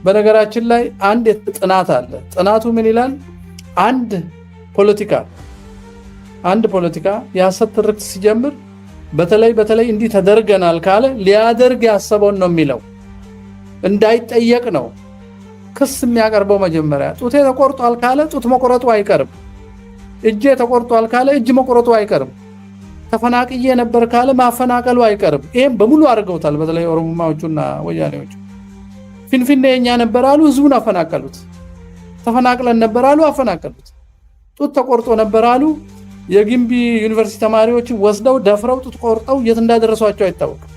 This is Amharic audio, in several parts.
በነገራችን ላይ አንድ ጥናት አለ። ጥናቱ ምን ይላል? አንድ ፖለቲካ የሐሰት ትርክት ሲጀምር በተለይ እንዲህ ተደርገናል ካለ ሊያደርግ ያሰበውን ነው የሚለው፣ እንዳይጠየቅ ነው ክስ የሚያቀርበው። መጀመሪያ ጡቴ ተቆርጧል ካለ ጡት መቆረጡ አይቀርም፣ እጄ ተቆርጧል ካለ እጅ መቆረጡ አይቀርም፣ ተፈናቅዬ ነበር ካለ ማፈናቀሉ አይቀርም። ይሄም በሙሉ አድርገውታል። በተለይ ኦሮሞማዎቹና ወያኔዎቹ ፊንፊኔ የኛ ነበር አሉ፣ ህዝቡን አፈናቀሉት። ተፈናቅለን ነበር አሉ፣ አፈናቀሉት። ጡት ተቆርጦ ነበር አሉ፣ የግንቢ ዩኒቨርሲቲ ተማሪዎችን ወስደው ደፍረው ጡት ቆርጠው የት እንዳደረሷቸው አይታወቅም።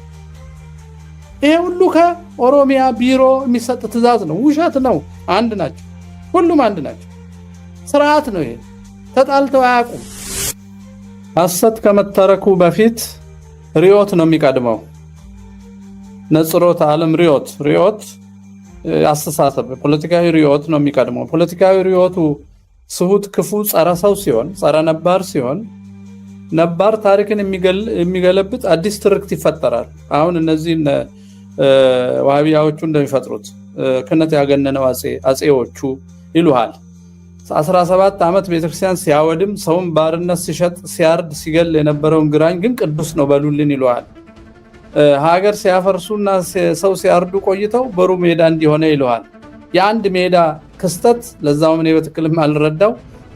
ይሄ ሁሉ ከኦሮሚያ ቢሮ የሚሰጥ ትዕዛዝ ነው። ውሸት ነው። አንድ ናቸው፣ ሁሉም አንድ ናቸው። ስርዓት ነው ይሄ። ተጣልተው አያውቁም። ሐሰት ከመተረኩ በፊት ሪዮት ነው የሚቀድመው። ነጽሮት ዓለም ሪዮት አስተሳሰብ ፖለቲካዊ ሪዮት ነው የሚቀድመው። ፖለቲካዊ ሪዮቱ ስሁት፣ ክፉ፣ ጸረ ሰው ሲሆን፣ ጸረ ነባር ሲሆን፣ ነባር ታሪክን የሚገለብጥ አዲስ ትርክት ይፈጠራል። አሁን እነዚህ ዋሃቢያዎቹ እንደሚፈጥሩት ክህነት ያገነነው አጼዎቹ ይሉሃል። 17 ዓመት ቤተክርስቲያን ሲያወድም ሰውን ባርነት ሲሸጥ ሲያርድ ሲገል የነበረውን ግራኝ ግን ቅዱስ ነው በሉልን ይሉሃል። ሀገር ሲያፈርሱና ሰው ሲያርዱ ቆይተው በሩ ሜዳ እንዲሆነ ይሉሃል። የአንድ ሜዳ ክስተት ለዛውም እኔ በትክክልም አልረዳው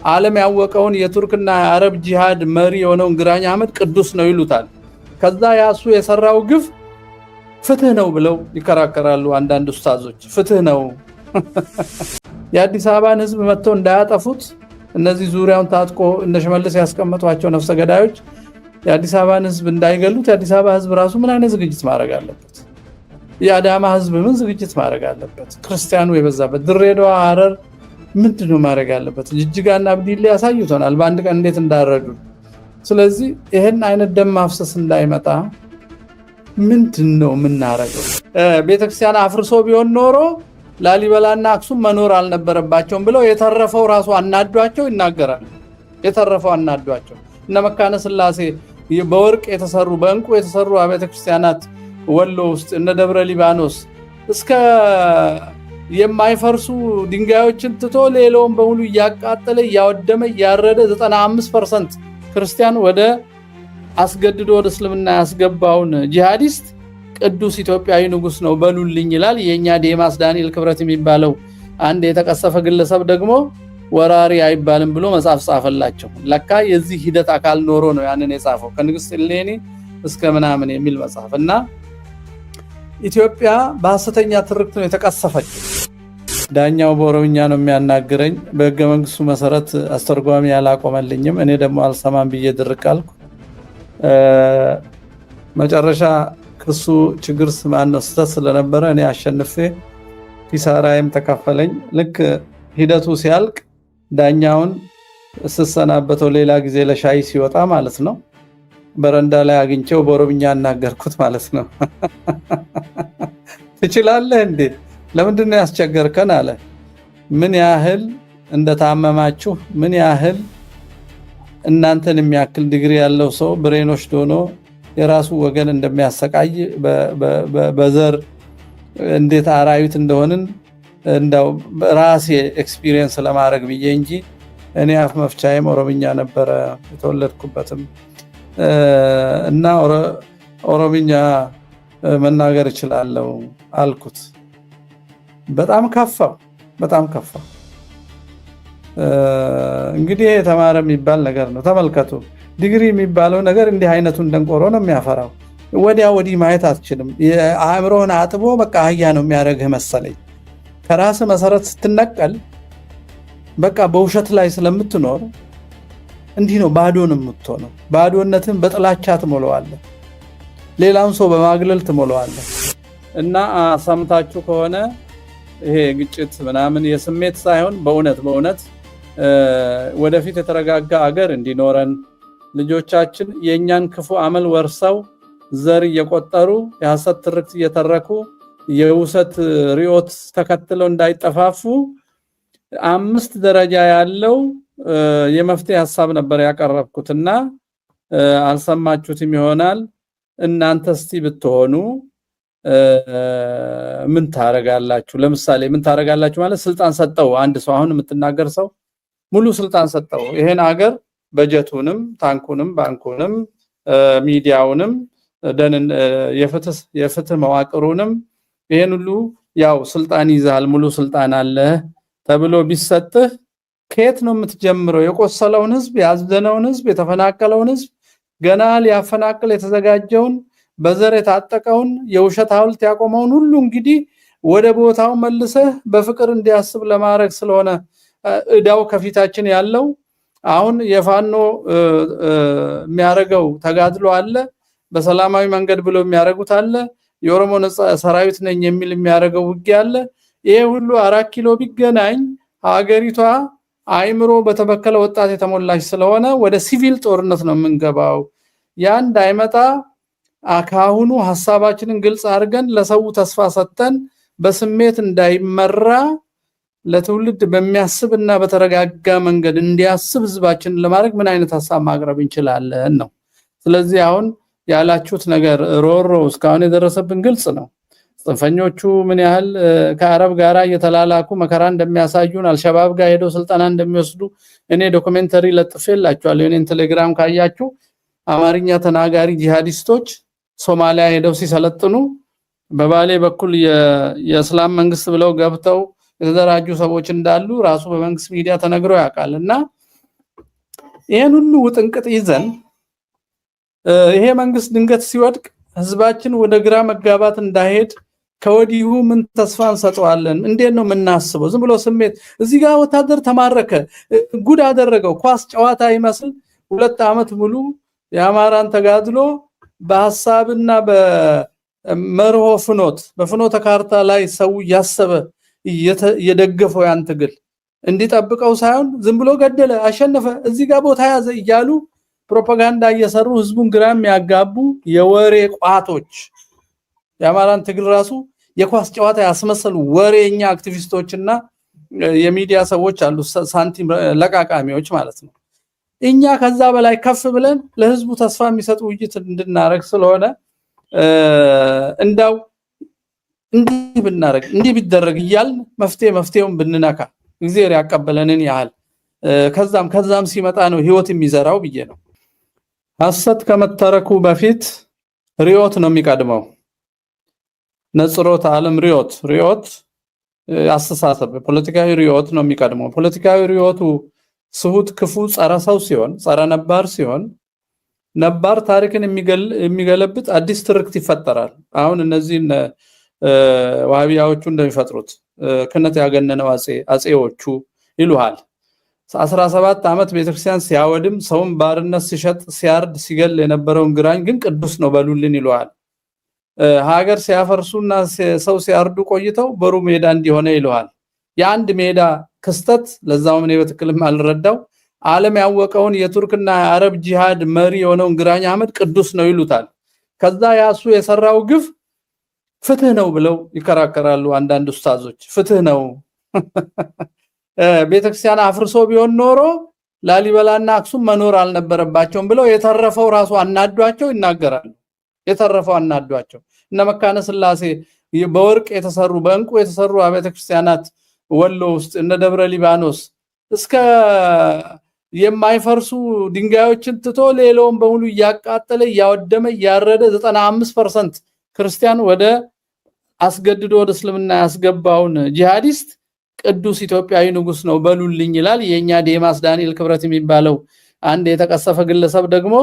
ዓለም ያወቀውን የቱርክና የአረብ ጂሃድ መሪ የሆነውን ግራኝ አህመድ ቅዱስ ነው ይሉታል። ከዛ ያሱ የሰራው ግፍ ፍትህ ነው ብለው ይከራከራሉ። አንዳንድ ኡስታዞች ፍትህ ነው የአዲስ አበባን ህዝብ መጥተው እንዳያጠፉት እነዚህ ዙሪያውን ታጥቆ እነ ሽመልስ ያስቀመጧቸው ነፍሰ ገዳዮች የአዲስ አበባን ህዝብ እንዳይገሉት የአዲስ አበባ ህዝብ ራሱ ምን አይነት ዝግጅት ማድረግ አለበት? የአዳማ ህዝብ ምን ዝግጅት ማድረግ አለበት? ክርስቲያኑ የበዛበት ድሬዳዋ፣ ሐረር ምንድነው ማድረግ አለበት? ጅጅጋና አብዲላ ያሳዩታል በአንድ ቀን እንዴት እንዳረዱ። ስለዚህ ይሄን አይነት ደም ማፍሰስ እንዳይመጣ ምንድነው የምናረገው? ቤተክርስቲያን አፍርሶ ቢሆን ኖሮ ላሊበላና አክሱም መኖር አልነበረባቸውም ብለው የተረፈው ራሱ አናዷቸው ይናገራል። የተረፈው አናዷቸው እነ መካነ ስላሴ በወርቅ የተሰሩ በእንቁ የተሰሩ አብያተ ክርስቲያናት ወሎ ውስጥ እነ ደብረ ሊባኖስ እስከ የማይፈርሱ ድንጋዮችን ትቶ ሌላውን በሙሉ እያቃጠለ እያወደመ እያረደ 95% ክርስቲያን ወደ አስገድዶ ወደ እስልምና ያስገባውን ጂሃዲስት ቅዱስ ኢትዮጵያዊ ንጉስ ነው በሉልኝ ይላል። የኛ ዴማስ ዳንኤል ክብረት የሚባለው አንድ የተቀሰፈ ግለሰብ ደግሞ ወራሪ አይባልም ብሎ መጽሐፍ ጻፈላቸው። ለካ የዚህ ሂደት አካል ኖሮ ነው ያንን የጻፈው ከንግስት እሌኒ እስከ ምናምን የሚል መጽሐፍ። እና ኢትዮጵያ በሐሰተኛ ትርክት ነው የተቀሰፈችው። ዳኛው በኦሮምኛ ነው የሚያናግረኝ። በህገ መንግስቱ መሰረት አስተርጓሚ ያላቆመልኝም። እኔ ደግሞ አልሰማም ብዬ ድርቅ አልኩ። መጨረሻ ክሱ ችግር ስህተት ስለነበረ እኔ አሸንፌ ኪሳራዬም ተከፈለኝ። ልክ ሂደቱ ሲያልቅ ዳኛውን ስሰናበተው ሌላ ጊዜ ለሻይ ሲወጣ ማለት ነው በረንዳ ላይ አግኝቼው በኦሮምኛ አናገርኩት ማለት ነው። ትችላለህ እንዴ? ለምንድን ነው ያስቸገርከን አለ። ምን ያህል እንደታመማችሁ፣ ምን ያህል እናንተን የሚያክል ዲግሪ ያለው ሰው ብሬኖች ዶኖ የራሱ ወገን እንደሚያሰቃይ በዘር እንዴት አራዊት እንደሆንን እንዳው ራሴ ኤክስፒሪየንስ ለማድረግ ብዬ እንጂ እኔ አፍ መፍቻዬም ኦሮምኛ ነበረ የተወለድኩበትም እና ኦሮምኛ መናገር እችላለሁ አልኩት። በጣም ከፋው። እንግዲህ የተማረ የሚባል ነገር ነው። ተመልከቱ፣ ዲግሪ የሚባለው ነገር እንዲህ አይነቱን ደንቆሮ ነው የሚያፈራው። ወዲያ ወዲህ ማየት አትችልም። አእምሮህን አጥቦ በቃ አህያ ነው የሚያደርግህ መሰለኝ። ከራስ መሰረት ስትነቀል በቃ በውሸት ላይ ስለምትኖር እንዲህ ነው ባዶ ነው የምትሆነው። ባዶነትን በጥላቻ ትሞላዋለህ፣ ሌላውን ሰው በማግለል ትሞላዋለህ። እና ሰምታችሁ ከሆነ ይሄ ግጭት ምናምን የስሜት ሳይሆን በእውነት ወደፊት የተረጋጋ አገር እንዲኖረን ልጆቻችን የኛን ክፉ አመል ወርሰው ዘር እየቆጠሩ የሐሰት ትርክት እየተረኩ የውሰት ሪዮት ተከትለው እንዳይጠፋፉ 5 ደረጃ ያለው የመፍትሄ ሐሳብ ነበር ያቀረብኩትና አልሰማችሁትም ይሆናል። እናንተ እስቲ ብትሆኑ ምን ታረጋላችሁ? ለምሳሌ ምን ታረጋላችሁ ማለት ስልጣን ሰጠው አንድ ሰው አሁን የምትናገር ሰው ሙሉ ስልጣን ሰጠው ይሄን ሀገር በጀቱንም ታንኩንም ባንኩንም ሚዲያውንም ደንን የፍትህ መዋቅሩንም ይሄን ሁሉ ያው ስልጣን ይዛል ሙሉ ስልጣን አለ ተብሎ ቢሰጥህ ከየት ነው የምትጀምረው? የቆሰለውን ህዝብ ያዘነውን ህዝብ የተፈናቀለውን ህዝብ ገና ሊያፈናቅል የተዘጋጀውን በዘር የታጠቀውን የውሸት ሐውልት ያቆመውን ሁሉ እንግዲህ ወደ ቦታው መልሰህ በፍቅር እንዲያስብ ለማድረግ ስለሆነ እዳው ከፊታችን ያለው አሁን የፋኖ የሚያረጋው ተጋድሎ አለ በሰላማዊ መንገድ ብሎ የሚያረጉት አለ የኦሮሞ ሰራዊት ነኝ የሚል የሚያረጋው ውጊያ አለ ይሄ ሁሉ 4 ኪሎ ቢገናኝ ሀገሪቷ አይምሮ በተበከለ ወጣት የተሞላች ስለሆነ ወደ ሲቪል ጦርነት ነው የምንገባው ያን እንዳይመጣ አካሁኑ ሐሳባችንን ግልጽ አድርገን ለሰው ተስፋ ሰጠን በስሜት እንዳይመራ ለትውልድ በሚያስብና በተረጋጋ መንገድ እንዲያስብ ህዝባችንን ለማድረግ ምን አይነት ሐሳብ ማቅረብ እንችላለን ነው ስለዚህ አሁን ያላችሁት ነገር ሮሮ እስካሁን የደረሰብን ግልጽ ነው ጽንፈኞቹ ምን ያህል ከአረብ ጋራ እየተላላኩ መከራ እንደሚያሳዩን አልሸባብ ጋር ሄደው ስልጣና እንደሚወስዱ እኔ ዶክመንተሪ ለጥፌላችኋለሁ የኔን ቴሌግራም ካያችሁ አማርኛ ተናጋሪ ጂሃዲስቶች ሶማሊያ ሄደው ሲሰለጥኑ በባሌ በኩል የእስላም መንግስት ብለው ገብተው የተደራጁ ሰዎች እንዳሉ ራሱ በመንግስት ሚዲያ ተነግሮ ያውቃልና ይሄን ሁሉ ውጥንቅጥ ይዘን ይሄ መንግስት ድንገት ሲወድቅ ህዝባችን ወደ ግራ መጋባት እንዳይሄድ ከወዲሁ ምን ተስፋ እንሰጠዋለን እንዴት ነው የምናስበው ዝም ብሎ ስሜት እዚህ ጋር ወታደር ተማረከ ጉድ አደረገው ኳስ ጨዋታ ይመስል 2 አመት ሙሉ የአማራን ተጋድሎ በሐሳብና በመርሆ ፍኖት በፍኖተ ካርታ ላይ ሰው ያሰበ የደገፈው ያን ትግል እንዲጠብቀው ሳይሆን ዝም ብሎ ገደለ አሸነፈ እዚህ ጋር ቦታ ያዘ እያሉ ፕሮፓጋንዳ እየሰሩ ህዝቡን ግራም ያጋቡ የወሬ ቋቶች የአማራን ትግል ራሱ የኳስ ጨዋታ ያስመሰሉ ወሬኛ አክቲቪስቶችና የሚዲያ ሰዎች አሉ ሳንቲም ለቃቃሚዎች ማለት ነው እኛ ከዛ በላይ ከፍ ብለን ለህዝቡ ተስፋ የሚሰጡ ውይይት እንድናረግ ስለሆነ እንዳው እንዲህ ብናረግ እንዲህ ቢደረግ ይያል መፍትሄውን ብንነካ እግዚአብሔር ያቀበለንን ያህል ከዛም ሲመጣ ነው ህይወት የሚዘራው ብዬ ነው ሐሰት ከመተረኩ በፊት ሪዮት ነው የሚቀድመው ነጽሮት ዓለም ሪዮት አስተሳሰብ ፖለቲካዊ ሪዮት ነው የሚቀድመው ፖለቲካዊ ሪዮቱ ስሁት ክፉ ጸረ ሰው ሲሆን ጸረ ነባር ሲሆን ነባር ታሪክን የሚገለብጥ አዲስ ትርክት ይፈጠራል አሁን እነዚህ ዋሃቢያዎቹ እንደሚፈጥሩት ክነት ያገነነው አጼዎቹ ይሉሃል 17 አመት ቤተክርስቲያን ሲያወድም ሰውን ባርነት ሲሸጥ ሲያርድ ሲገል የነበረውን ግራኝ ግን ቅዱስ ነው በሉልን ይሉሃል ሀገር ሲያፈርሱና ሰው ሲያርዱ ቆይተው በሩ ሜዳ እንዲሆነ ይሉሃል የአንድ ሜዳ ክስተት ለዛው ምን በትክክልም አልረዳው ዓለም ያወቀውን የቱርክና የአረብ ጂሃድ መሪ የሆነውን ግራኝ አህመድ ቅዱስ ነው ይሉታል ከዛ ያሱ የሰራው ግፍ ፍትህ ነው ብለው ይከራከራሉ አንዳንድ ኡስታዞች ፍትህ ነው ቤተክርስቲያን አፍርሶ ቢሆን ኖሮ ላሊበላና አክሱም መኖር አልነበረባቸውም ብለው የተረፈው ራሱ አናዷቸው ይናገራሉ የተረፈው አናዷቸው እነ መካነ ስላሴ በወርቅ የተሰሩ በእንቁ የተሰሩ ቤተክርስቲያናት ወሎ ውስጥ እነ ደብረ ሊባኖስ እስከ የማይፈርሱ ድንጋዮችን ትቶ ሌላውን በሙሉ ያቃጠለ ያወደመ ያረደ 95% ክርስቲያን ወደ አስገድዶ ወደ እስልምና ያስገባውን ጂሃዲስት ቅዱስ ኢትዮጵያዊ ንጉስ ነው በሉልኝ ይላል የኛ ዴማስ ዳንኤል ክብረት የሚባለው አንድ የተቀሰፈ ግለሰብ ደግሞ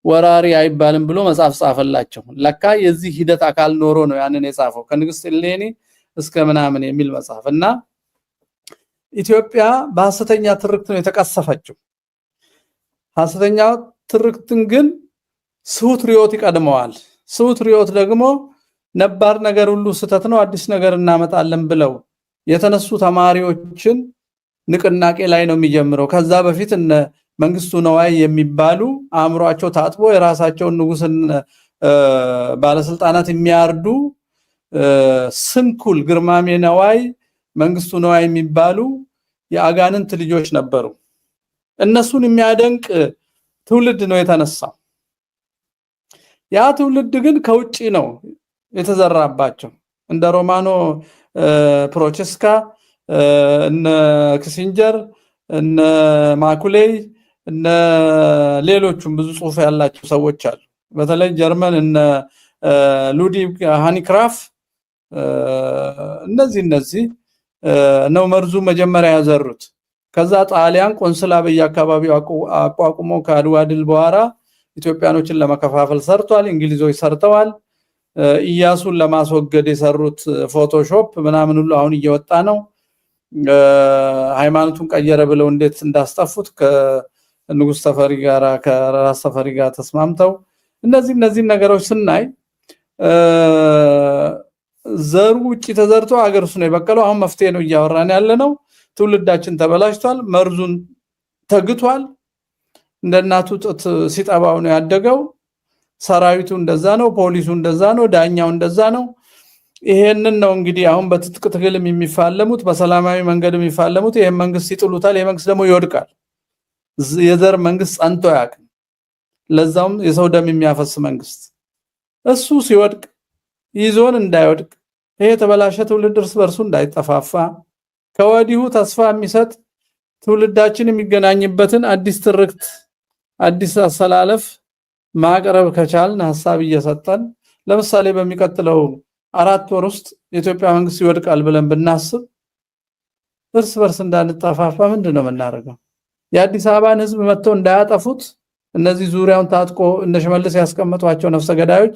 ወራሪ አይባልም ብሎ መጽሐፍ ጻፈላቸው ለካ የዚህ ሂደት አካል ኖሮ ነው ያንን የጻፈው ከንግስት ሌኒ እስከ ምናምን የሚል መጽሐፍና ኢትዮጵያ በሐሰተኛ ትርክት ነው የተቀሰፈችው ሐሰተኛ ትርክትን ግን ስሁት ሪዮት ይቀድመዋል ስሁት ሪዮት ደግሞ ነባር ነገር ሁሉ ስተት ነው አዲስ ነገር እናመጣለን ብለው የተነሱ ተማሪዎችን ንቅናቄ ላይ ነው የሚጀምረው ከዛ በፊት እነ መንግስቱ ነዋይ የሚባሉ አእምሮአቸው ታጥቦ የራሳቸውን ንጉስን ባለስልጣናት የሚያርዱ ስንኩል ግርማሜ ነዋይ መንግስቱ ነዋይ የሚባሉ የአጋንንት ልጆች ነበሩ እነሱን የሚያደንቅ ትውልድ ነው የተነሳው ያ ትውልድ ግን ከውጪ ነው የተዘራባቸው እንደ ሮማኖ ፕሮቼስካ እነ ክሲንጀር እነ ማኩሌይ እነ ሌሎቹም ብዙ ጽሁፍ ያላቸው ሰዎች አሉ። በተለይ ጀርመን እነ ሉዲቭ ሃኒክራፍ እነዚህ ነው መርዙ መጀመሪያ ያዘሩት። ከዛ ጣሊያን ቆንስላ በየአካባቢው አቋቁሞ ከአድዋ ድል በኋላ ኢትዮጵያኖችን ለመከፋፈል ሰርቷል። እንግሊዞች ሰርተዋል። ኢያሱን ለማስወገድ የሰሩት ፎቶሾፕ ምናምን ሁሉ አሁን እየወጣ ነው። ሃይማኖቱን ቀየረ ብለው እንዴት እንዳስጠፉት ከንጉስ ተፈሪ ጋር ከራስ ተፈሪ ጋር ተስማምተው እነዚህ ነገሮች ስናይ ዘሩ ውጪ ተዘርቶ አገር ውስጥ ነው የበቀለው። አሁን መፍትሄ ነው እያወራን ያለነው። ትውልዳችን ተበላሽቷል። መርዙን ተግቷል። እንደናቱ ጡት ሲጠባው ነው ያደገው። ሰራዊቱ እንደዛ ነው፣ ፖሊሱ እንደዛ ነው፣ ዳኛው እንደዛ ነው። ይሄንን ነው እንግዲህ አሁን በትጥቅ ትግልም የሚፋለሙት በሰላማዊ መንገድ የሚፋለሙት። ይሄን መንግስት ይጥሉታል፣ የመንግስት ደግሞ ይወድቃል። የዘር መንግስት ጸንቶ ያቅም ለዛውም የሰው ደም የሚያፈስ መንግስት እሱ ሲወድቅ ይዞን እንዳይወድቅ ይሄ ተበላሸ ትውልድ እርስ በርሱ እንዳይጠፋፋ ከወዲሁ ተስፋ የሚሰጥ ትውልዳችን የሚገናኝበትን አዲስ ትርክት አዲስ አሰላለፍ ማቅረብ ከቻልን ሐሳብ እየሰጠን ለምሳሌ በሚቀጥለው 4 ወር ውስጥ የኢትዮጵያ መንግስት ይወድቃል ብለን ብናስብ እርስ በርስ እንዳንጠፋፋ ምንድነው የምናደርገው? የአዲስ አበባን ህዝብ መጥተው እንዳያጠፉት እነዚህ ዙሪያውን ታጥቆ እነ ሽመልስ ያስቀመጧቸው ነፍሰ ገዳዮች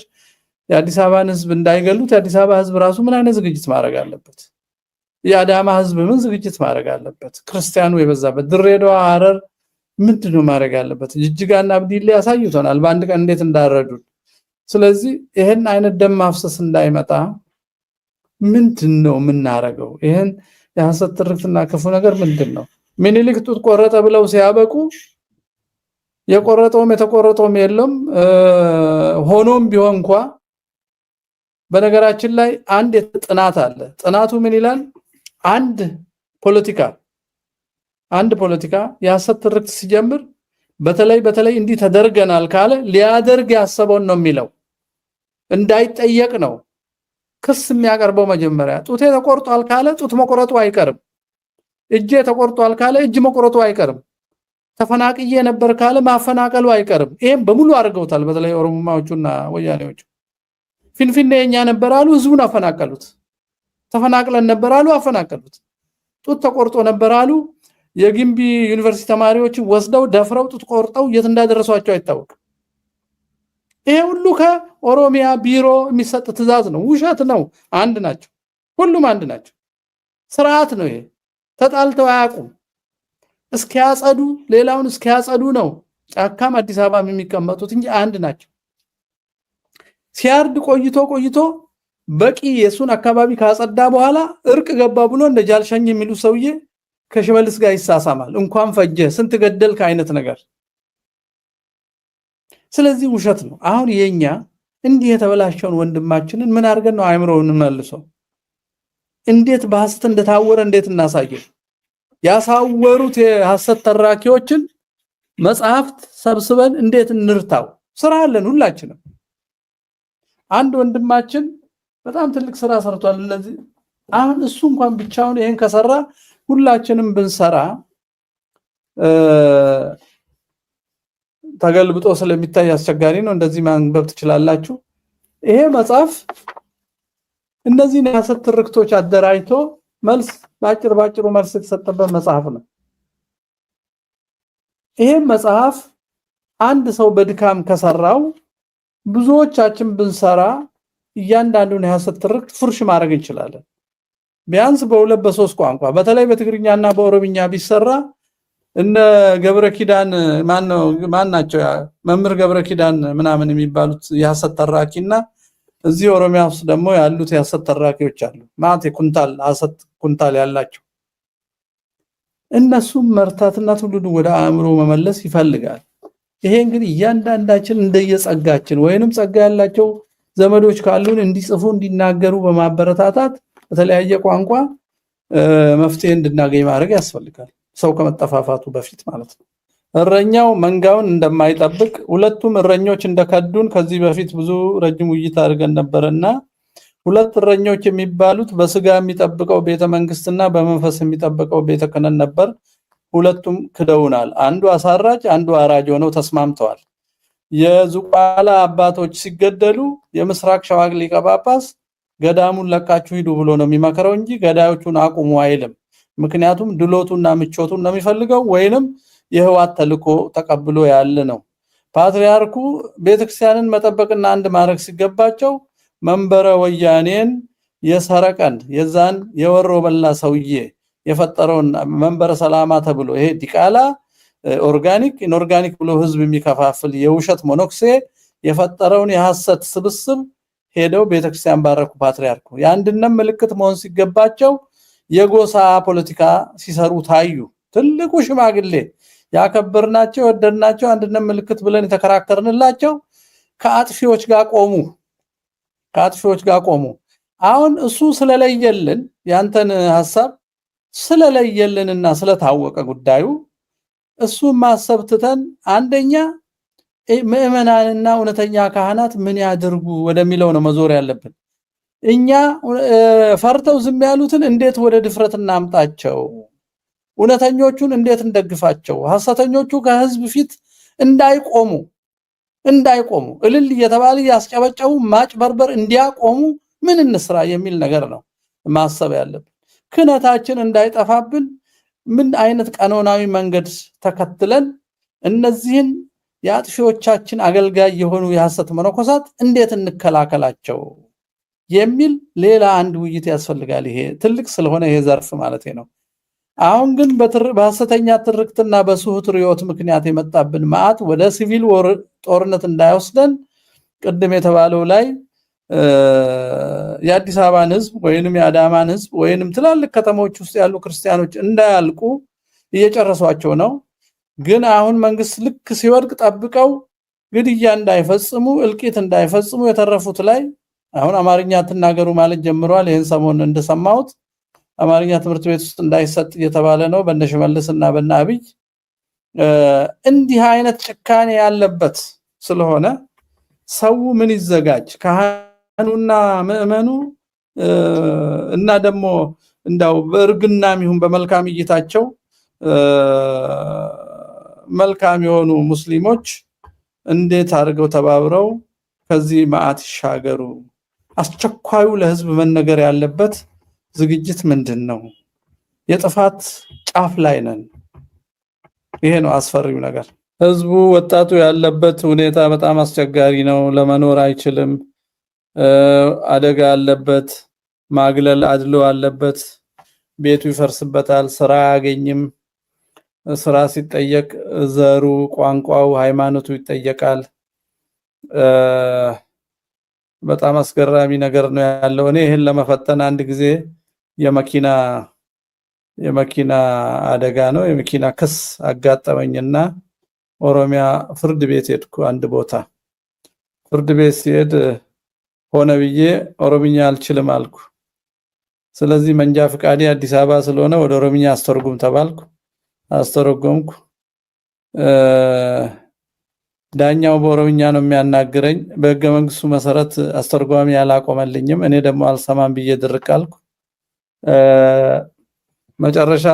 የአዲስ አበባን ህዝብ እንዳይገሉት የአዲስ አበባ ህዝብ ራሱ ምን አይነት ዝግጅት ማድረግ አለበት? የአዳማ ህዝብ ምን ዝግጅት ማድረግ አለበት? ክርስቲያኑ የበዛበት ድሬዳዋ፣ ሐረር ምንድነው ማድረግ አለበት? ጅጅጋና አብዲላ ያሳዩታል በአንድ ቀን እንዴት እንዳረዱት። ስለዚህ ይሄን አይነት ደም ማፍሰስ እንዳይመጣ ምንድነው የምናረገው? ይሄን የሐሰት ትርክትና ክፉ ነገር ምንድነው? ምኒልክ ጡት ቆረጠ ብለው ሲያበቁ የቆረጠውም የተቆረጠውም የለም። ሆኖም ቢሆን እንኳን በነገራችን ላይ አንድ ጥናት አለ። ጥናቱ ምን ይላል? አንድ ፖለቲካ የሐሰት ትርክት ሲጀምር በተለይ እንዲህ ተደርገናል ካለ ሊያደርግ ያሰበውን ነው የሚለው፣ እንዳይጠየቅ ነው ክስ የሚያቀርበው። መጀመሪያ ጡቴ ተቆርጧል ካለ ጡት መቆረጡ አይቀርም፣ እጄ ተቆርጧል ካለ እጅ መቆረጡ አይቀርም፣ ተፈናቅዬ ነበር ካለ ማፈናቀሉ አይቀርም። ይሄን በሙሉ አድርገውታል። በተለይ ኦሮሞማዎቹና ወያኔዎቹ ፊንፊኔ የኛ ነበር አሉ፣ ህዝቡን አፈናቀሉት። ተፈናቅለን ነበር አሉ፣ አፈናቀሉት። ጡት ተቆርጦ ነበር አሉ፣ የግንቢ ዩኒቨርሲቲ ተማሪዎችን ወስደው ደፍረው ጡት ቆርጠው የት እንዳደረሷቸው አይታወቅም። ይሄ ሁሉ ከኦሮሚያ ቢሮ የሚሰጥ ትዕዛዝ ነው። ውሸት ነው። አንድ ናቸው፣ ሁሉም አንድ ናቸው። ስርዓት ነው ይሄ። ተጣልተው አያውቁም። እስኪያጸዱ ሌላውን እስኪያጸዱ ነው ጫካም አዲስ አበባ የሚቀመጡት እንጂ አንድ ናቸው። ሲያርድ ቆይቶ በቂ የሱን አካባቢ ካጸዳ በኋላ እርቅ ገባ ብሎ እንደ ጃልሸኝ የሚሉ ሰውዬ ከሽመልስ ጋር ይሳሳማል። እንኳን ፈጀ ስንት ገደልክ አይነት ነገር። ስለዚህ ውሸት ነው። አሁን የኛ እንዲህ የተበላሸውን ወንድማችንን ምን አድርገን ነው አእምሮውን መልሰው እንዴት በሐሰት እንደታወረ እንዴት እናሳየው? ያሳወሩት የሐሰት ተራኪዎችን መጽሐፍት ሰብስበን እንዴት እንርታው? ስራ አለን ሁላችንም። አንድ ወንድማችን በጣም ትልቅ ስራ ሰርቷል። ለዚህ አሁን እሱ እንኳን ብቻውን ይሄን ከሰራ ሁላችንም ብንሰራ ተገልብጦ ስለሚታይ አስቸጋሪ ነው። እንደዚህ ማንበብ ትችላላችሁ። ይሄ መጽሐፍ እነዚህን የሐሰት ትርክቶች አደራጅቶ መልስ ባጭሩ መልስ የተሰጠበት መጽሐፍ ነው። ይሄ መጽሐፍ አንድ ሰው በድካም ከሰራው ብዙዎቻችን ብንሰራ እያንዳንዱን የሐሰት ትርክት ፍርሽ ማድረግ እንችላለን። ቢያንስ በሁለት በሶስት ቋንቋ በተለይ በትግርኛና በኦሮምኛ ቢሰራ እነ ገብረ ኪዳን ማን ናቸው? መምህር ገብረ ኪዳን ምናምን የሚባሉት የሐሰት ተራኪና እዚህ ኦሮሚያ ውስጥ ደግሞ ያሉት የሐሰት ተራኪዎች አሉ። ማለት ሐሰት ኩንታል ያላቸው እነሱም መርታትና ትውልዱ ወደ አእምሮ መመለስ ይፈልጋል። ይሄ እንግዲህ እያንዳንዳችን እንደየጸጋችን ወይንም ጸጋ ያላቸው ዘመዶች ካሉን እንዲጽፉ እንዲናገሩ በማበረታታት በተለያየ ቋንቋ መፍትሄ እንድናገኝ ማድረግ ያስፈልጋል። ሰው ከመጠፋፋቱ በፊት ማለት ነው። እረኛው መንጋውን እንደማይጠብቅ ሁለቱም እረኞች እንደከዱን ከዚህ በፊት ብዙ ረጅም ውይይት አድርገን ነበርና ሁለት እረኞች የሚባሉት በስጋ የሚጠብቀው ቤተ መንግስትና በመንፈስ የሚጠብቀው ቤተ ክህነት ነበር። ሁለቱም ክደውናል። አንዱ አሳራጅ አንዱ አራጅ ሆነው ተስማምተዋል። የዝቋላ አባቶች ሲገደሉ የምስራቅ ሸዋ ሊቀ ጳጳስ ገዳሙን ለቃችሁ ሂዱ ብሎ ነው የሚመከረው እንጂ ገዳዮቹን አቁሙ አይልም። ምክንያቱም ድሎቱና ምቾቱን ነው የሚፈልገው ወይንም የህዋት ተልኮ ተቀብሎ ያለ ነው። ፓትርያርኩ ቤተክርስቲያንን መጠበቅና አንድ ማድረግ ሲገባቸው መንበረ ወያኔን የሰረቀን የዛን የወሮ በላ ሰውዬ የፈጠረውን መንበረ ሰላማ ተብሎ ይሄ ዲቃላ ኦርጋኒክ ኢንኦርጋኒክ ብሎ ህዝብ የሚከፋፍል የውሸት ሞኖክሴ የፈጠረውን የሐሰት ስብስብ ሄደው ቤተክርስቲያን ባረኩ። ፓትርያርኩ የአንድነት ምልክት መሆን ሲገባቸው የጎሳ ፖለቲካ ሲሰሩ ታዩ። ትልቁ ሽማግሌ ያከበርናቸው ወደድናቸው አንድነት ምልክት ብለን የተከራከርንላቸው ከአጥፊዎች ጋር ቆሙ። አሁን እሱ ስለለየልን ያንተን ሐሳብ ስለለየልንና ስለታወቀ ጉዳዩ እሱን ማሰብ ትተን አንደኛ ምእመናንና እውነተኛ ካህናት ምን ያድርጉ ወደሚለው ነው መዞር ያለብን። እኛ ፈርተው ዝም ያሉትን እንዴት ወደ ድፍረት እናምጣቸው? እውነተኞቹን እንዴት እንደግፋቸው? ሐሰተኞቹ ከህዝብ ፊት እንዳይቆሙ እልል እየተባለ ያስጨበጨቡ ማጭበርበር እንዲያቆሙ ምን እንስራ የሚል ነገር ነው ማሰብ ያለብን። ክህነታችን እንዳይጠፋብን ምን አይነት ቀኖናዊ መንገድ ተከትለን እነዚህን የአጥፊዎቻችን አገልጋይ የሆኑ የሐሰት መነኮሳት እንዴት እንከላከላቸው የሚል ሌላ አንድ ውይይት ያስፈልጋል። ይሄ ትልቅ ስለሆነ ይሄ ዘርፍ ማለት ነው። አሁን ግን በሐሰተኛ ትርክትና በስሁት ርዮት ምክንያት የመጣብን መዓት ወደ ሲቪል ጦርነት እንዳይወስደን ቅድም የተባለው ላይ የአዲስ አበባን ህዝብ ወይንም የአዳማን ህዝብ ወይንም ትላልቅ ከተሞች ውስጥ ያሉ ክርስቲያኖች እንዳያልቁ እየጨረሷቸው ነው። ግን አሁን መንግስት ልክ ሲወድቅ ጠብቀው ግድያ እንዳይፈጽሙ እልቂት እንዳይፈጽሙ የተረፉት ላይ አሁን አማርኛ ተናገሩ ማለት ጀምሯል። ይሄን ሰሞን እንደሰማሁት አማርኛ ትምህርት ቤት ውስጥ እንዳይሰጥ እየተባለ ነው በእነሽመልስና በእናብይ። እንዲህ አይነት ጭካኔ ያለበት ስለሆነ ሰው ምን ይዘጋጅ? ካህኑና ምእመኑ እና ደግሞ እንዳው በእርግናም ይሁን በመልካም እይታቸው መልካም የሆኑ ሙስሊሞች እንዴት አድርገው ተባብረው ከዚህ መዓት ይሻገሩ? አስቸኳዩ ለህዝብ መነገር ያለበት ዝግጅት ምንድነው? የጥፋት ጫፍ ላይ ነን። ይሄ ነው አስፈሪው ነገር። ህዝቡ ወጣቱ ያለበት ሁኔታ በጣም አስቸጋሪ ነው። ለመኖር አይችልም። አደጋ አለበት። ማግለል አድሎ አለበት። ቤቱ ይፈርስበታል። ስራ አያገኝም። ስራ ሲጠየቅ ዘሩ፣ ቋንቋው፣ ሃይማኖቱ ይጠየቃል። በጣም አስገራሚ ነገር ነው ያለው። እኔ ይሄን ለመፈተን አንድ ጊዜ የመኪና አደጋ ነው የመኪና ክስ አጋጠመኝና ኦሮሚያ ፍርድ ቤት ሄድኩ። አንድ ቦታ ፍርድ ቤት ሲሄድ ሆነ ብዬ ኦሮምኛ አልችልም አልኩ። ስለዚህ መንጃ ፍቃዴ አዲስ አበባ ስለሆነ ወደ ኦሮምኛ አስተርጉም ተባልኩ። አስተረጎምኩ። ዳኛው በኦሮምኛ ነው የሚያናግረኝ። በህገ መንግስቱ መሰረት አስተርጓሚ ያላቆመልኝም። እኔ ደግሞ አልሰማም ብዬ ድርቅ አልኩ። መጨረሻ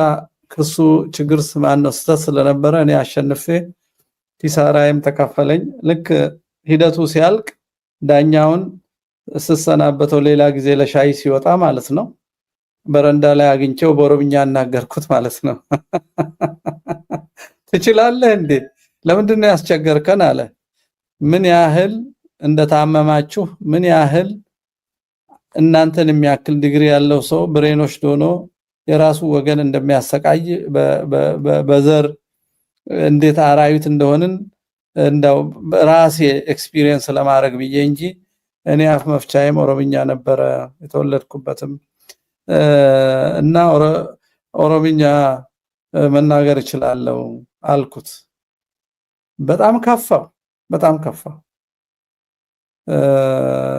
ክሱ ችግር ስህተት ስለነበረ እኔ አሸንፌ ኪሳራዬም ተከፈለኝ። ልክ ሂደቱ ሲያልቅ ዳኛውን ስሰናበተው ሌላ ጊዜ ለሻይ ሲወጣ ማለት ነው በረንዳ ላይ አግኝቼው በኦሮምኛ አናገርኩት ማለት ነው። ትችላለህ እንዴ? ለምንድነው ያስቸገርከን አለ። ምን ያህል እንደታመማችሁ ምን ያህል እናንተን የሚያክል ዲግሪ ያለው ሰው ብሬኖች ዶኖ የራሱ ወገን እንደሚያሰቃይ በዘር እንዴት አራዊት እንደሆንን እንዳው ራሴ ኤክስፒሪየንስ ለማድረግ ብዬ እንጂ እኔ አፍ መፍቻዬም ኦሮምኛ ነበረ የተወለድኩበትም እና ኦሮምኛ መናገር እችላለሁ አልኩት። በጣም ከፋው።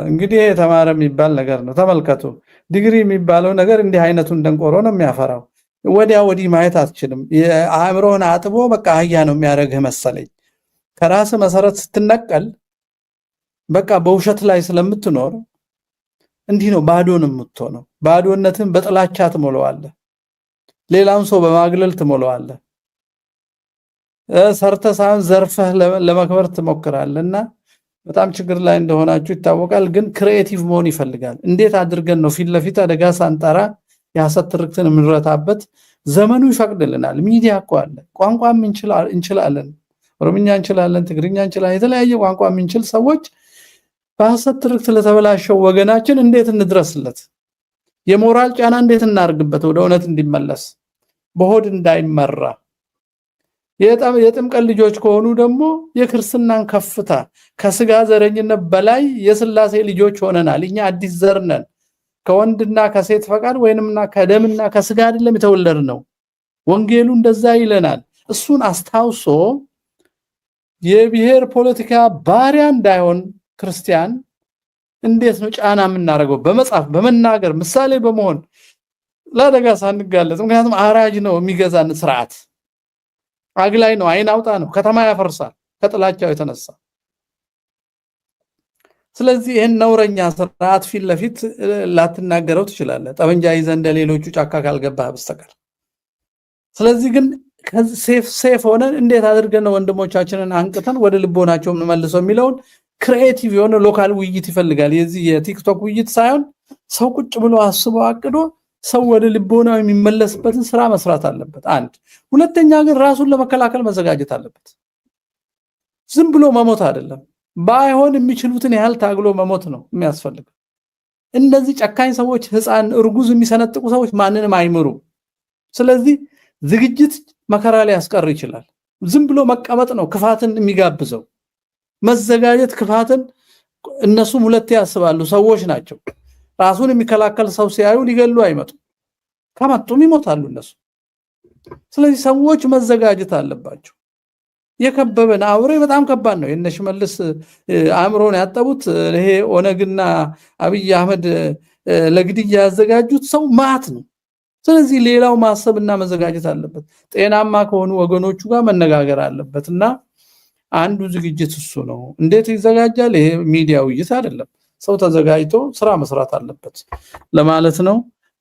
እንግዲህ የተማረ የሚባል ነገር ነው። ተመልከቱ፣ ዲግሪ የሚባለው ነገር እንዲህ አይነቱን ደንቆሮ ነው የሚያፈራው። ወዲያ ወዲህ ማየት አትችልም። የአእምሮን አጥቦ በቃ አህያ ነው የሚያደርግህ መሰለኝ። ከራስ መሰረት ስትነቀል በቃ በውሸት ላይ ስለምትኖር እንዲህ ነው ባዶንም የምትሆነው። ባዶነትን በጥላቻ ትሞላዋለህ፣ ሌላውን ሰው በማግለል ትሞላዋለህ፣ ሰርተህ ሳይሆን ዘርፈህ ለመክበር ትሞክራለህና በጣም ችግር ላይ እንደሆናችሁ ይታወቃል። ግን ክሪኤቲቭ መሆን ይፈልጋል። እንዴት አድርገን ነው ፊት ለፊት አደጋ ሳንጠራ የሐሰት ትርክትን የምንረታበት? ዘመኑ ይፈቅድልናል። ሚዲያ እኮ አለ። ቋንቋም እንችላለን፣ ኦሮምኛ እንችላለን፣ ትግርኛ እንችላለን። የተለያየ ቋንቋ የምንችል ሰዎች በሐሰት ትርክት ለተበላሸው ወገናችን እንዴት እንድረስለት? የሞራል ጫና እንዴት እናርግበት? ወደ እውነት እንዲመለስ፣ በሆድ እንዳይመራ። የጥምቀት ልጆች ከሆኑ ደግሞ የክርስትናን ከፍታ ከስጋ ዘረኝነት በላይ የሥላሴ ልጆች ሆነናል። እኛ አዲስ ዘር ነን። ከወንድና ከሴት ፈቃድ ወይንምና ከደምና ከስጋ አይደለም የተወለድነው። ወንጌሉ እንደዛ ይለናል። እሱን አስታውሶ የብሔር ፖለቲካ ባሪያ እንዳይሆን ክርስቲያን እንዴት ነው ጫና የምናደርገው? በመጻፍ በመናገር ምሳሌ በመሆን ለአደጋ ሳንጋለጥ። ምክንያቱም አራጅ ነው የሚገዛን ስርዓት፣ አግላይ ነው፣ አይን አውጣ ነው፣ ከተማ ያፈርሳል ከጥላቻው የተነሳ። ስለዚህ ይሄን ነውረኛ ስርዓት ፊት ለፊት ላትናገረው ትችላለህ፣ ጠበንጃ ይዘህ እንደሌሎቹ ጫካ ካልገባህ በስተቀር። ስለዚህ ግን ሴፍ ሆነን እንዴት አድርገን ነው ወንድሞቻችንን አንቅተን ወደ ልቦናቸው እንመልሰው የሚለውን ክሪኤቲቭ የሆነ ሎካል ውይይት ይፈልጋል። የዚህ የቲክቶክ ውይይት ሳይሆን ሰው ቁጭ ብሎ አስቦ አቅዶ ሰው ወደ ልቦናው የሚመለስበትን ስራ መስራት አለበት። አንድ ሁለተኛ ግን ራሱን ለመከላከል መዘጋጀት አለበት። ዝም ብሎ መሞት አይደለም፣ ባይሆን የሚችሉትን ያህል ታግሎ መሞት ነው የሚያስፈልገው። እነዚህ ጨካኝ ሰዎች ህፃን እርጉዝ የሚሰነጥቁ ሰዎች ማንንም አይምሩ። ስለዚህ ዝግጅት መከራ ላይ ያስቀር ይችላል። ዝም ብሎ መቀመጥ ነው ክፋትን የሚጋብዘው። መዘጋጀት ክፋትን እነሱም ሁለቴ ያስባሉ፣ ሰዎች ናቸው። ራሱን የሚከላከል ሰው ሲያዩ ሊገሉ አይመጡ፣ ከመጡም ይሞታሉ እነሱ። ስለዚህ ሰዎች መዘጋጀት አለባቸው። የከበበን አውሬ በጣም ከባድ ነው። የነሽ መልስ አእምሮን ያጠቡት ይሄ ኦነግና አብይ አህመድ ለግድያ ያዘጋጁት ሰው ማት ነው። ስለዚህ ሌላው ማሰብና መዘጋጀት አለበት። ጤናማ ከሆኑ ወገኖቹ ጋር መነጋገር አለበትና አንዱ ዝግጅት እሱ ነው። እንዴት ይዘጋጃል? ይሄ ሚዲያ ውይይት አይደለም። ሰው ተዘጋጅቶ ስራ መስራት አለበት ለማለት ነው።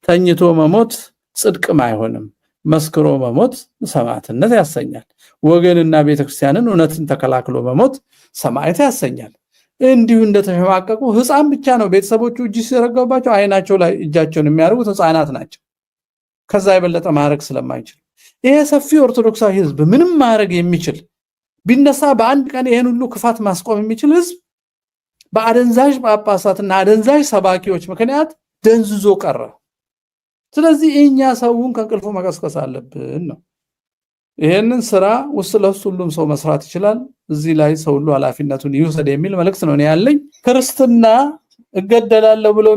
ተኝቶ መሞት ጽድቅም አይሆንም። መስክሮ መሞት ሰማዕትነት ያሰኛል። ወገንና ቤተክርስቲያንን እውነትን ተከላክሎ መሞት ሰማዕት ያሰኛል። እንዲሁ እንደተሸማቀቁ ህፃን ብቻ ነው ቤተሰቦቹ እጅ ሲረጋባቸው አይናቸው ላይ እጃቸውን የሚያርጉት ህፃናት ናቸው። ከዛ የበለጠ ማድረግ ስለማይችል ይሄ ሰፊ ኦርቶዶክሳዊ ህዝብ ምንም ማድረግ የሚችል ቢነሳ በአንድ ቀን ይሄን ሁሉ ክፋት ማስቆም የሚችል ህዝብ በአደንዛዥ ጳጳሳትና አደንዛዥ ሰባኪዎች ምክንያት ደንዝዞ ቀረ። ስለዚህ እኛ ሰውን ከእንቅልፉ መቀስቀስ አለብን ነው። ይሄንን ስራ ውስጥ ለውስጥ ሁሉም ሰው መስራት ይችላል። እዚህ ላይ ሰው ሁሉ ኃላፊነቱን ይውሰድ የሚል መልእክት ነው ያለኝ። ክርስትና እገደላለሁ ብለው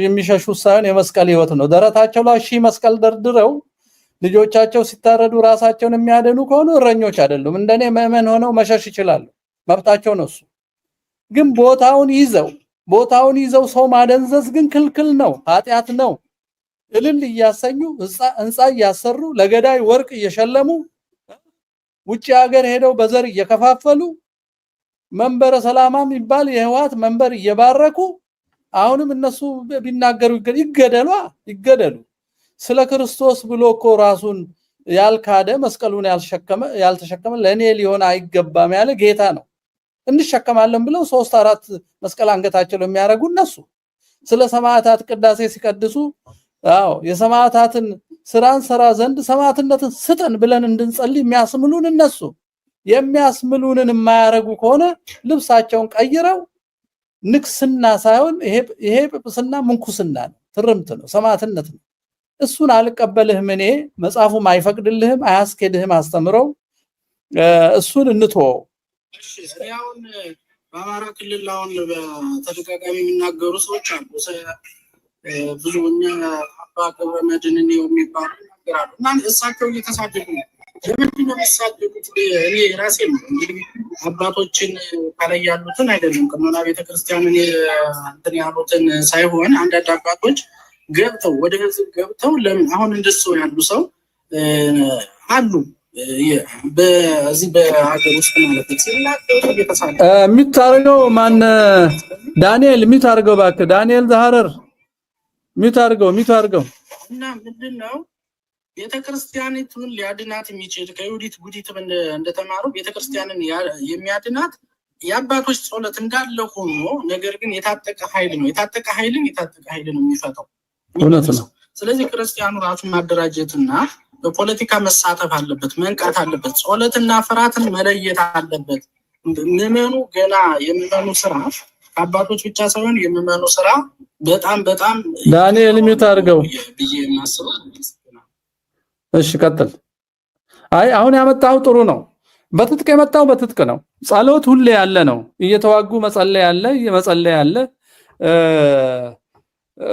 የሚሸሹ ሳይሆን የመስቀል ህይወት ነው። ደረታቸው ላይ ሺህ መስቀል ደርድረው ልጆቻቸው ሲታረዱ ራሳቸውን የሚያደኑ ከሆኑ እረኞች አይደሉም። እንደኔ ምእመን ሆነው መሸሽ ይችላሉ፣ መብታቸው ነው እሱ። ግን ቦታውን ይዘው ሰው ማደንዘዝ ግን ክልክል ነው፣ ኃጢአት ነው። እልል እያሰኙ ህንፃ እያሰሩ ለገዳይ ወርቅ እየሸለሙ ውጪ ሀገር ሄደው በዘር እየከፋፈሉ መንበረ ሰላማ የሚባል የህዋት መንበር እየባረኩ አሁንም እነሱ ቢናገሩ ይገደሉ። ስለ ክርስቶስ ብሎ እኮ ራሱን ያልካደ መስቀሉን ያልተሸከመ ለኔ ሊሆን አይገባም ያለ ጌታ ነው። እንሸከማለን ብለው 3-4 መስቀል አንገታቸው የሚያረጉ እነሱ ስለ ሰማዕታት ቅዳሴ ሲቀድሱ የሰማዕታትን ስራን ሰራ ዘንድ ሰማዕትነትን ስጠን ብለን እንድንጸልይ የሚያስምሉን እነሱ። የሚያስምሉንን የማያረጉ ከሆነ ልብሳቸውን ቀይረው ንክስና ሳይሆን ይሄ ጵጵስና ምንኩስና ነው፣ ትርምት ነው፣ ሰማዕትነት ነው። እሱን አልቀበልህም፣ እኔ መጽሐፉም አይፈቅድልህም፣ አያስኬድህም አስተምረው እሱን እንትወው። አሁን በአማራ ክልል አሁን በተደጋጋሚ የሚናገሩ ሰዎች አሉ። ብዙ አባ ገብረ መድኅን የሚባሉ ይናገራሉ እና እሳቸው እየተሳደዱ ነው። ለምንድን ነው የሚሳደዱት? እኔ ራሴ ነው እንግዲህ አባቶችን ከላይ ያሉትን አይደለም ቀኖና ቤተክርስቲያንን እንትን ያሉትን ሳይሆን አንዳንድ አባቶች ገብተው ወደ ህዝብ ገብተው ለምን አሁን እንደሱ ያሉ ሰው አሉ በዚህ በሀገር ውስጥ ማለት ነው ሲናገሩ እየተሳደዱ የሚታረገው ማን ዳንኤል የሚታረገው እባክህ ዳንኤል ዘሐረር ሚት አድርገው እና ምንድነው ቤተክርስቲያኒቱን ሊያድናት የሚችል ከይሁዲት ጉዲት እንደተማሩ ቤተክርስቲያንን የሚያድናት የአባቶች ጸሎት እንዳለ ሆኖ ነገር ግን የታጠቀ ኃይል ነው። የታጠቀ ኃይልን የሚፈታው እውነት ነው። ስለዚህ ክርስቲያኑ ራሱን ማደራጀትና በፖለቲካ መሳተፍ አለበት፣ መንቃት አለበት፣ ጸሎትና ፍርሃትን መለየት አለበት። ምዕመኑ ገና የሚመኑ ስራ አባቶች ብቻ ሳይሆን የሚመኑ ስራ በጣም ዳንኤል ሚት አድርገው ብዬ የማስበው። እሺ ቀጥል። አይ አሁን ያመጣው ጥሩ ነው። በትጥቅ የመጣው በትጥቅ ነው። ጸሎት ሁሌ ያለ ነው። እየተዋጉ መጸለይ ያለ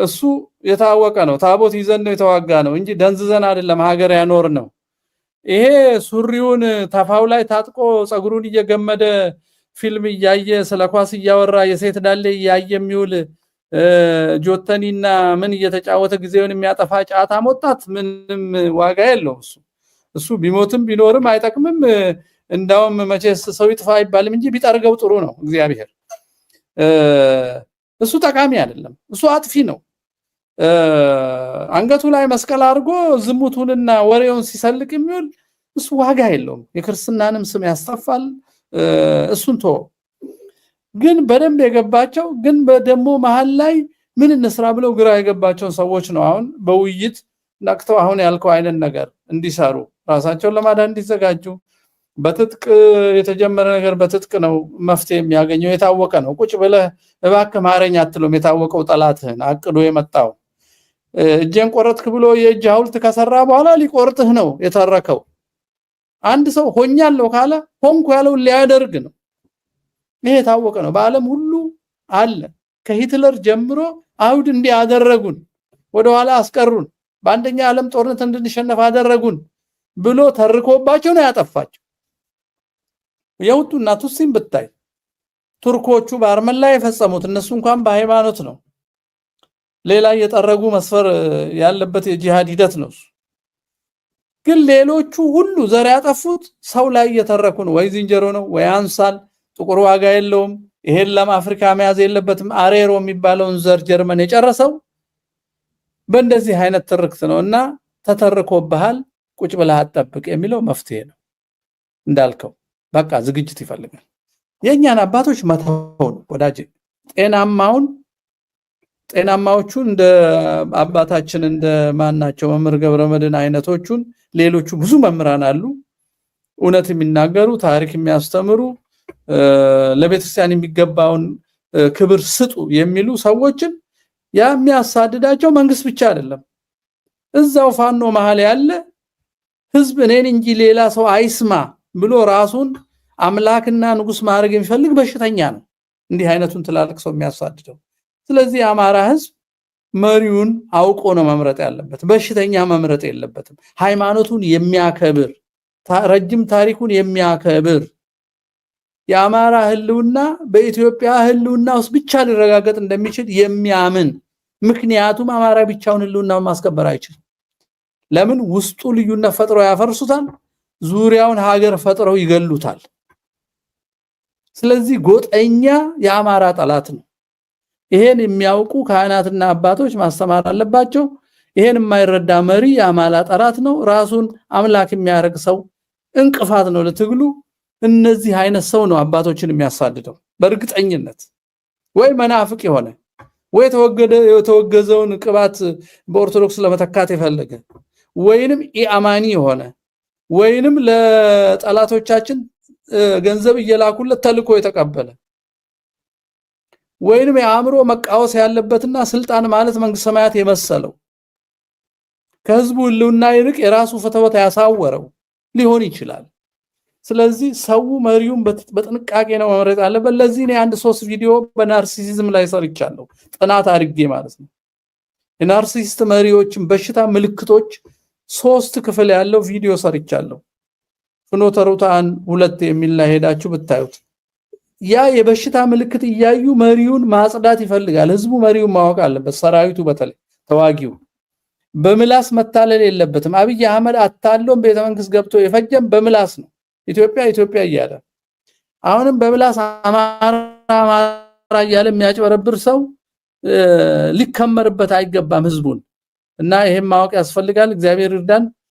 እሱ የታወቀ ነው። ታቦት ይዘን ነው የተዋጋ ነው እንጂ ደንዝዘን አይደለም ሀገር ያኖር ነው። ይሄ ሱሪውን ተፋው ላይ ታጥቆ ጸጉሩን እየገመደ ፊልም እያየ ስለ ኳስ እያወራ የሴት ዳሌ እያየ የሚውል ጆተኒና ምን እየተጫወተ ጊዜውን የሚያጠፋ ጫታ ወጣት ምንም ዋጋ የለው። እሱ ቢሞትም ቢኖርም አይጠቅምም። እንዳውም መቼስ ሰው ይጥፋ አይባልም እንጂ ቢጠርገው ጥሩ ነው እግዚአብሔር። እሱ ጠቃሚ አይደለም፣ እሱ አጥፊ ነው። አንገቱ ላይ መስቀል አድርጎ ዝሙቱንና ወሬውን ሲሰልቅ የሚውል እሱ ዋጋ የለውም። የክርስትናንም ስም ያስጠፋል። እሱን ግን በደንብ የገባቸው ግን በደሞ መሃል ላይ ምን እንስራ ብለው ግራ የገባቸው ሰዎች ነው አሁን በውይይት ነቅተው አሁን ያልከው አይነት ነገር እንዲሰሩ ራሳቸውን ለማዳን እንዲዘጋጁ። በትጥቅ የተጀመረ ነገር በትጥቅ ነው መፍትሄ የሚያገኘው፣ የታወቀ ነው። ቁጭ ብለህ እባክህ ማረኝ አትሎም። የታወቀው ጠላትህን አቅዶ የመጣው እጄን ቆረጥክ ብሎ የእጅ ሐውልት ከሰራ በኋላ ሊቆርጥህ ነው የተረከው። አንድ ሰው ሆኛለሁ ካለ ሆንኩ ያለው ሊያደርግ ነው። ይሄ የታወቀ ነው። በአለም ሁሉ አለ። ከሂትለር ጀምሮ አይሁድ እንዲያደረጉን ወደኋላ አስቀሩን፣ በአንደኛ ዓለም ጦርነት እንድንሸነፍ አደረጉን ብሎ ተርኮባቸው ነው ያጠፋቸው። የውጡና ቱሲም ብታይ ቱርኮቹ በአርመን ላይ የፈጸሙት እነሱ እንኳን በሃይማኖት ነው። ሌላ እየጠረጉ መስፈር ያለበት የጂሃድ ሂደት ነው። ግን ሌሎቹ ሁሉ ዘር ያጠፉት ሰው ላይ እየተረኩ ነው። ወይ ዝንጀሮ ነው ወይ አንሳል፣ ጥቁር ዋጋ የለውም። ይሄን ለአፍሪካ መያዝ የለበትም። አሬሮ የሚባለውን ዘር ጀርመን የጨረሰው በእንደዚህ አይነት ትርክት ነውና ተተርኮብሃል፣ ቁጭ ብለህ አትጠብቅ የሚለው መፍትሄ ነው። እንዳልከው በቃ ዝግጅት ይፈልጋል። የኛን አባቶች መተው ነው ወዳጅ። ጤናማዎቹን እንደ አባታችን እንደ ማናቸው መምህር ገብረመድህን አይነቶቹን ሌሎቹ ብዙ መምህራን አሉ፣ እውነት የሚናገሩ ታሪክ የሚያስተምሩ ለቤተክርስቲያን የሚገባውን ክብር ስጡ የሚሉ ሰዎችን የሚያሳድዳቸው መንግስት ብቻ አይደለም። እዛው ፋኖ መሃል ያለ ህዝብ እኔን እንጂ ሌላ ሰው አይስማ ብሎ ራሱን አምላክና ንጉስ ማድረግ የሚፈልግ በሽተኛ ነው እንዲህ አይነቱን ትላልቅ ሰው የሚያሳድደው። ስለዚህ አማራ ህዝብ መሪውን አውቆ ነው መምረጥ ያለበት፣ በሽተኛ መምረጥ የለበትም። ሃይማኖቱን የሚያከብር ረጅም ታሪኩን የሚያከብር የአማራ ህልውና በኢትዮጵያ ህልውና ውስጥ ብቻ ሊረጋገጥ እንደሚችል የሚያምን። ምክንያቱም አማራ ብቻውን ህልውናውን ማስከበር አይችልም። ለምን? ውስጡ ልዩነት ፈጥረው ያፈርሱታል፣ ዙሪያውን ሀገር ፈጥረው ይገሉታል። ስለዚህ ጎጠኛ የአማራ ጠላት ነው። ይሄን የሚያውቁ ካህናትና አባቶች ማስተማር አለባቸው። ይሄን የማይረዳ መሪ የአማራ ጠላት ነው። ራሱን አምላክ የሚያደርግ ሰው እንቅፋት ነው ለትግሉ። እነዚህ አይነት ሰው ነው አባቶችን የሚያሳድደው በእርግጠኝነት። ወይ መናፍቅ የሆነ ወይ የተወገዘውን ቅባት በኦርቶዶክስ ለመተካት የፈለገ ወይንም ኢአማኒ የሆነ ወይንም ለጠላቶቻችን ገንዘብ እየላኩለት ተልኮ የተቀበለ ወይንም የአእምሮ መቃወስ ያለበትና ስልጣን ማለት መንግስተ ሰማያት የመሰለው ከህዝቡ ህልውና ይልቅ የራሱ ፍትወት ያሳወረው ሊሆን ይችላል። ስለዚህ ሰው መሪውን በጥንቃቄ ነው መምረጥ ያለበት። ለዚህ ነው አንድ 3 ቪዲዮ በናርሲሲዝም ላይ ሰርቻለሁ፣ ጥናት አድርጌ ማለት ነው። የናርሲሲስት መሪዎችን በሽታ ምልክቶች 3 ክፍል ያለው ቪዲዮ ሰርቻለሁ። ፍኖተ ሩታን 2 የሚል ላይ ሄዳችሁ ብታዩት ያ የበሽታ ምልክት እያዩ መሪውን ማጽዳት ይፈልጋል። ህዝቡ መሪውን ማወቅ አለበት። ሰራዊቱ በተለይ ተዋጊው በምላስ መታለል የለበትም። አብይ አህመድ አታሎም ቤተመንግስት ገብቶ የፈጀም በምላስ ነው። ኢትዮጵያ እያለ አሁንም በምላስ አማራ እያለ የሚያጭበረብር ሰው ሊከመርበት አይገባም ህዝቡን እና ይሄን ማወቅ ያስፈልጋል እግዚአብሔር ይርዳን